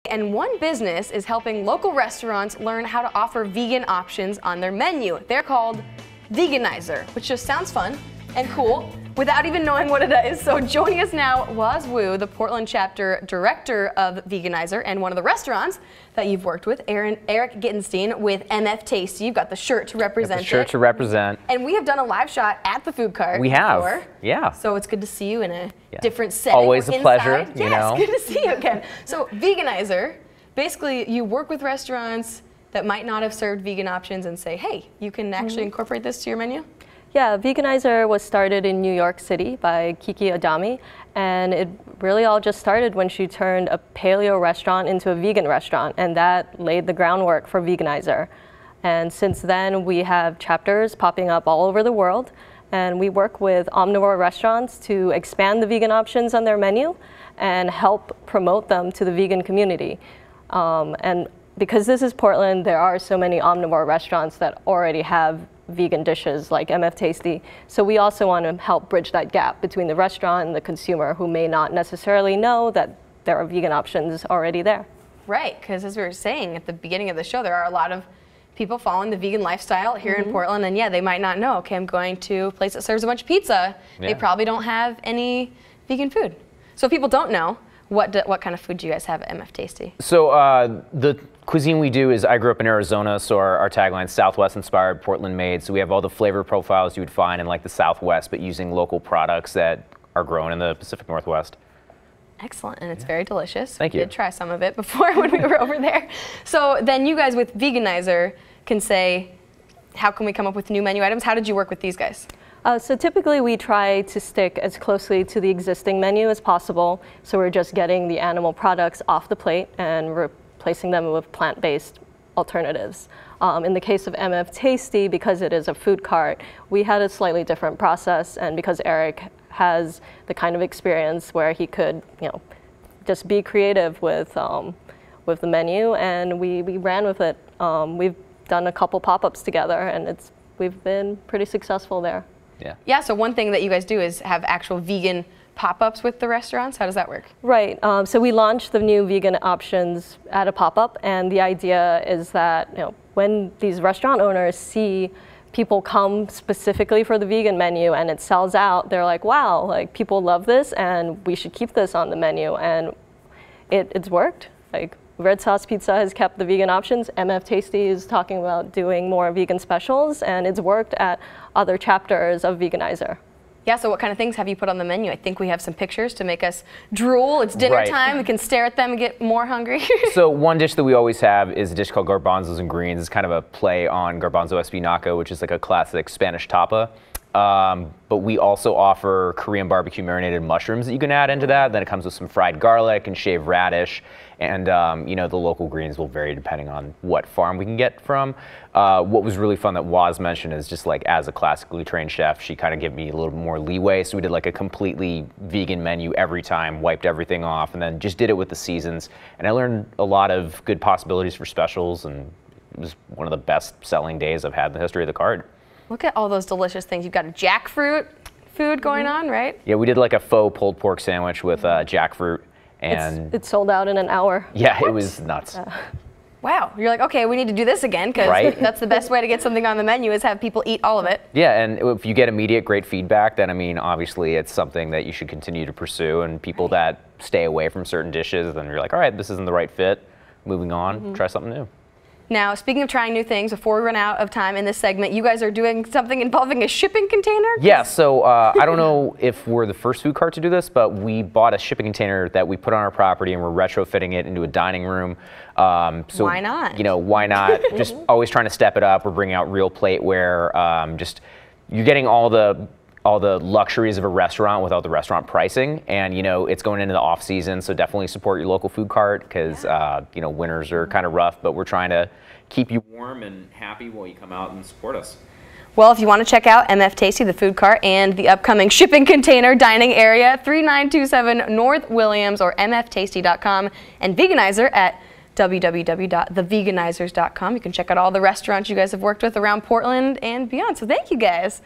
And one business is helping local restaurants learn how to offer vegan options on their menu. They're called Veganizer, which just sounds fun and cool without even knowing what it is. So joining us now, Waz Wu, the Portland chapter director of Veganizer and one of the restaurants that you've worked with, Eric Gittenstein with MF Tasty. You've got the shirt to represent it. And we have done a live shot at the food cart before. Yeah. So it's good to see you in a different setting. Always a pleasure, you know. Yes, good to see you again. So Veganizer, basically you work with restaurants that might not have served vegan options and say, hey, you can actually incorporate this to your menu? Yeah, Veganizer was started in New York City by Kiki Adami, and it really all just started when she turned a paleo restaurant into a vegan restaurant, and that laid the groundwork for Veganizer. And since then, we have chapters popping up all over the world, and we work with omnivore restaurants to expand the vegan options on their menu and help promote them to the vegan community. And because this is Portland, there are so many omnivore restaurants that already have vegan dishes like MF Tasty. So we also want to help bridge that gap between the restaurant and the consumer who may not necessarily know that there are vegan options already there. Right, because as we were saying at the beginning of the show, there are a lot of people following the vegan lifestyle here in Portland, and yeah, they might not know, okay, I'm going to a place that serves a bunch of pizza. They probably don't have any vegan food. So if people don't know, what kind of food do you guys have at MF Tasty? So the cuisine we do is, I grew up in Arizona, so our tagline is Southwest inspired, Portland made. So we have all the flavor profiles you would find in like the Southwest, but using local products that are grown in the Pacific Northwest. Excellent, and it's very delicious. Thank you. We did try some of it before when we were over there. So then you guys with Veganizer can say, how can we come up with new menu items? How did you work with these guys? So typically we try to stick as closely to the existing menu as possible. So we're just getting the animal products off the plate and replacing them with plant-based alternatives. In the case of MF Tasty, because it is a food cart, we had a slightly different process, and because Eric has the kind of experience where he could, just be creative with the menu, and we ran with it. We've done a couple pop-ups together, and we've been pretty successful there. Yeah, so one thing that you guys do is have actual vegan pop-ups with the restaurants. How does that work? Right, so we launched the new vegan options at a pop-up, and the idea is that when these restaurant owners see people come specifically for the vegan menu and it sells out, they're like, wow, like people love this and we should keep this on the menu, and it's worked. Like Red Sauce Pizza has kept the vegan options. MF Tasty is talking about doing more vegan specials, and it's worked at other chapters of Veganizer. Yeah, so what kind of things have you put on the menu? I think we have some pictures to make us drool. It's dinner time. We can stare at them and get more hungry. So one dish that we always have is a dish called garbanzos and greens. It's kind of a play on garbanzo espinaca, which is like a classic Spanish tapa. But we also offer Korean barbecue marinated mushrooms that you can add into that. Then it comes with some fried garlic and shaved radish. And the local greens will vary depending on what farm we can get from. What was really fun that Waz mentioned is just like, as a classically trained chef, she kind of gave me a little more leeway. So we did like a completely vegan menu every time, wiped everything off, and then just did it with the seasons. And I learned a lot of good possibilities for specials, and it was one of the best selling days I've had in the history of the cart. Look at all those delicious things. You've got a jackfruit food going on, right? Yeah, we did like a faux pulled pork sandwich with jackfruit. And it sold out in an hour. Yeah, it was nuts. Wow, you're like, okay, we need to do this again, because that's the best way to get something on the menu, is have people eat all of it. Yeah, and if you get immediate great feedback, then I mean, obviously it's something that you should continue to pursue, and people that stay away from certain dishes, then you're like, all right, this isn't the right fit, moving on, try something new. Now, speaking of trying new things, before we run out of time in this segment, you guys are doing something involving a shipping container? Yeah, so I don't know if we're the first food cart to do this, but we bought a shipping container that we put on our property, and we're retrofitting it into a dining room. So why not? Why not? Just always trying to step it up. We're bringing out real plateware. You're getting all the luxuries of a restaurant without the restaurant pricing, and it's going into the off season, so definitely support your local food cart, because winters are kind of rough, but we're trying to keep you warm and happy while you come out and support us. Well, if you want to check out MF Tasty, the food cart, and the upcoming shipping container dining area, 3927 North Williams, or mftasty.com, and Veganizer at www.theveganizers.com. You can check out all the restaurants you guys have worked with around Portland and beyond. So thank you guys.